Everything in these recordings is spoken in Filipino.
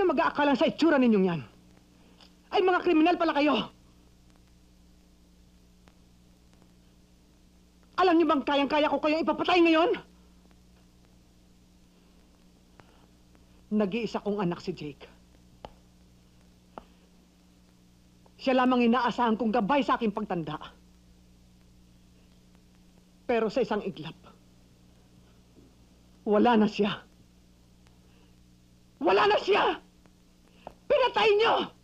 ang mag-aakalan sa itsura ninyong yan? Ay mga kriminal pala kayo. Alam niyo bang kayang-kaya ko kayong ipapatay ngayon? Nag-iisa kong anak si Jake. Siya lamang inaasahan kong gabay sa aking pagtanda. Pero sa isang iglap, wala na siya. Wala na siya! Pinatay niyo!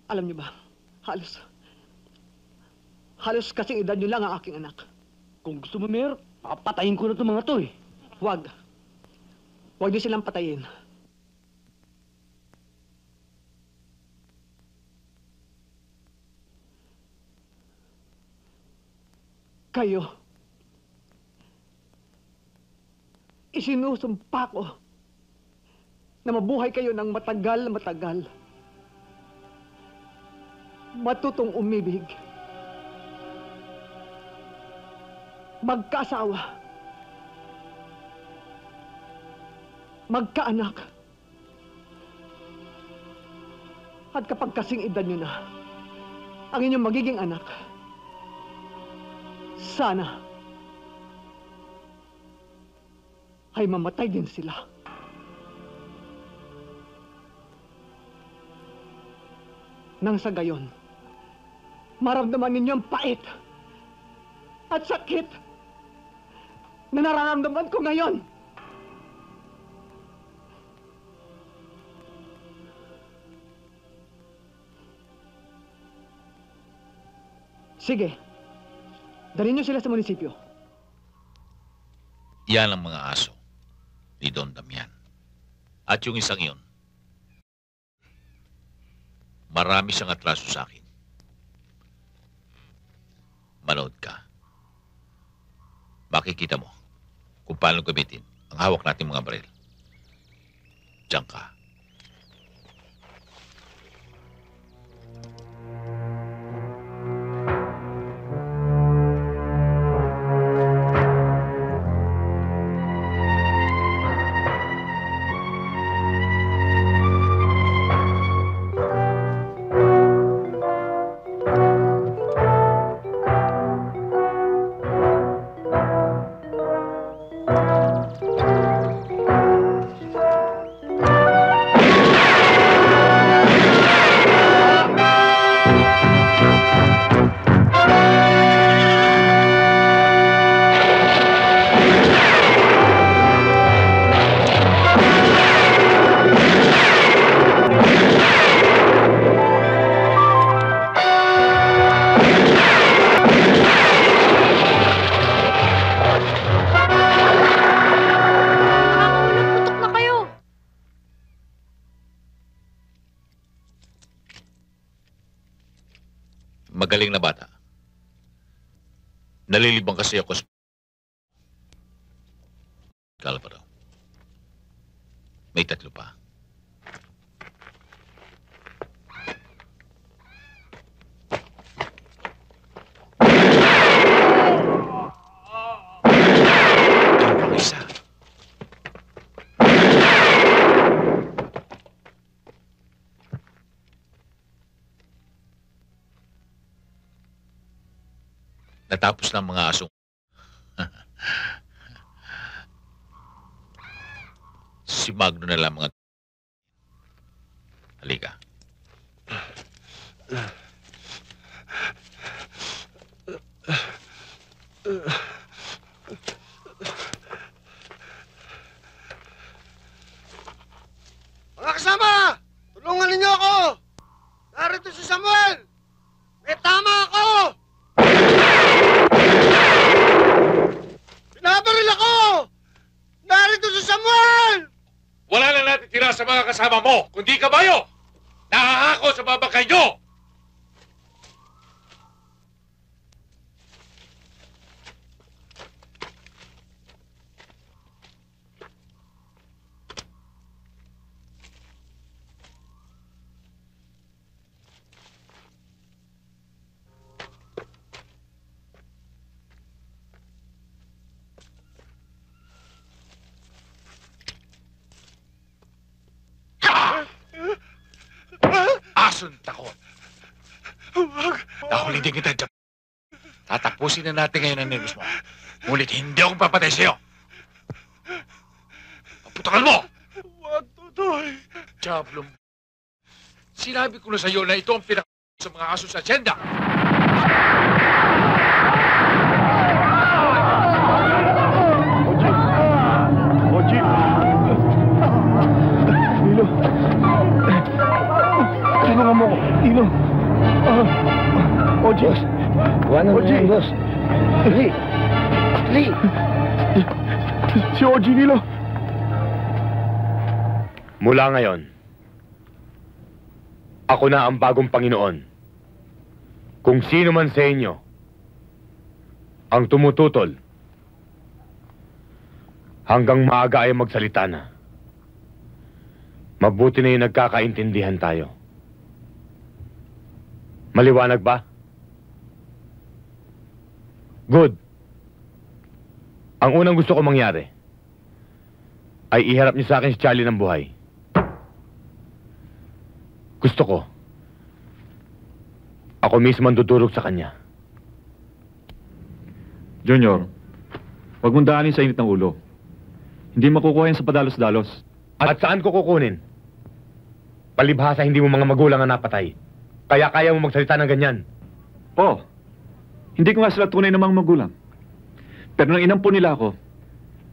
Alam niyo ba, halos kasing edad niyo lang ang aking anak. Kung gusto mo, Mayor, papatayin ko na itong mga to eh. Huwag. Huwag niyo silang patayin. Kayo, isinusumpa ko na mabuhay kayo ng matagal. Matutong umibig. Magkaasawa. Magkaanak. At kapag kasing edad nyo na, ang inyong magiging anak, sana ay mamatay din sila. Nang sa gayon, maramdaman ninyo ang pait at sakit na nararamdaman ko ngayon. Sige, dalhin niyo sila sa munisipyo. Yan ang mga aso ni Don Damian. At yung isang yun, marami siyang atraso sa akin. Manood ka. Makikita mo kung paano gamitin ang hawak nating mga baril. Diyan ka. Magaling na bata. Nalilibang kasi ako sa... Kala pa daw. May 3 pa. Isa. Natapos ng mga asong. Si Magno na lang mga... Halika. Mga kasama! Tulungan ninyo ako! Narito si Samuel! May tama ako! Pinabaril ako! Narito si Samuel! Wala na natin tira sa mga kasama mo, kundi kabayo! Nahahako sa babakay nyo! asunta ko. Nahuli din kita dyan. Tatapusin na natin ngayon ang nervous mo. Ngunit hindi ako papatay sa'yo. Pagputakan mo! Huwag, Tutoy. Diablong... Sinabi ko na sa'yo na ito ang sa mga aso sa asyenda. Oji! Nilo! Tulungan mo ko, Nilo! Oji! Iwanan mo Oji! yan, boss. Dali! Dali! Si Oji, Nilo! Mula ngayon, ako na ang bagong Panginoon. Kung sino man sa inyo ang tumututol, hanggang maaga ay magsalita na. Mabuti na yung nagkakaintindihan tayo. Maliwanag ba? Good. Ang unang gusto ko mangyari ay iharap niyo sa akin si Charlie ng buhay. Gusto ko, ako mismo ang dudurog sa kanya. Junior, huwag mong daanin sa init ng ulo. Hindi makukuha yan sa padalos-dalos. At saan ko kukunin? Palibhasa hindi mo mga magulang ang napatay. Kaya kaya mo magsalita ng ganyan. Oo. Hindi ko nga sila tunay na mga magulang. Pero nang inampo nila ako,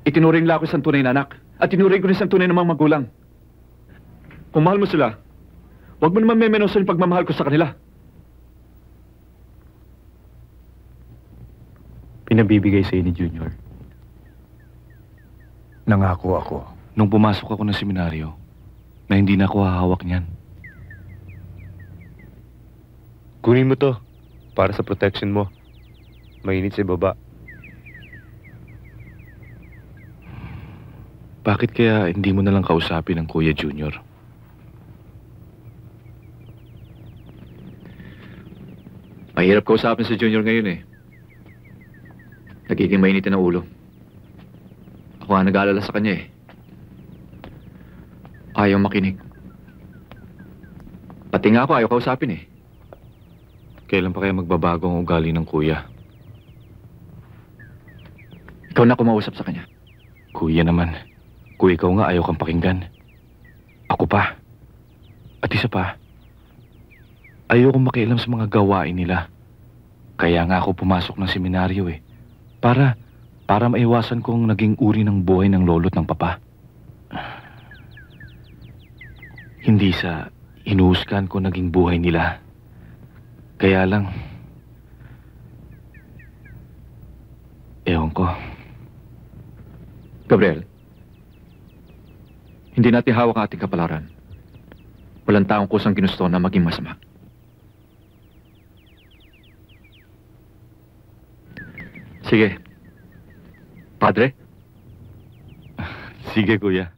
itinuring nila ako isang tunay na anak. At tinuring ko rin isang tunay na mga magulang. Kung mahal mo sila, huwag mo naman memenosan yung pagmamahal ko sa kanila. Pinabibigay sa ni Junior. Nangako ako. Nung pumasok ako ng seminaryo, na hindi na ako hahawak niyan. Kunin mo to para sa protection mo. Mainit sa baba. Bakit kaya hindi mo na lang kausapin ang Kuya Junior? Mahirap kausapin si Junior ngayon eh. Nagiging mainitin ang ulo. Ako nga nag-aalala sa kanya eh. Ayaw makinig. Pati nga ako ayaw kausapin eh. Kailan pa kaya magbabago ang ugali ng kuya? Ikaw na kumausap sa kanya. Kuya naman. Kung ikaw nga ayaw kang pakinggan. Ako pa. At isa pa, ayaw kong makialam sa mga gawain nila. Kaya nga ako pumasok ng seminaryo eh. Para maiwasan kong naging uri ng buhay ng lolo't ng papa. Hindi sa hinuhusgan ko naging buhay nila. Kaya lang, ewan ko. Gabriel, hindi natin hawak ang ating kapalaran. Walang taong kusang ginusto na maging masama. Sige. Padre? Sige, kuya.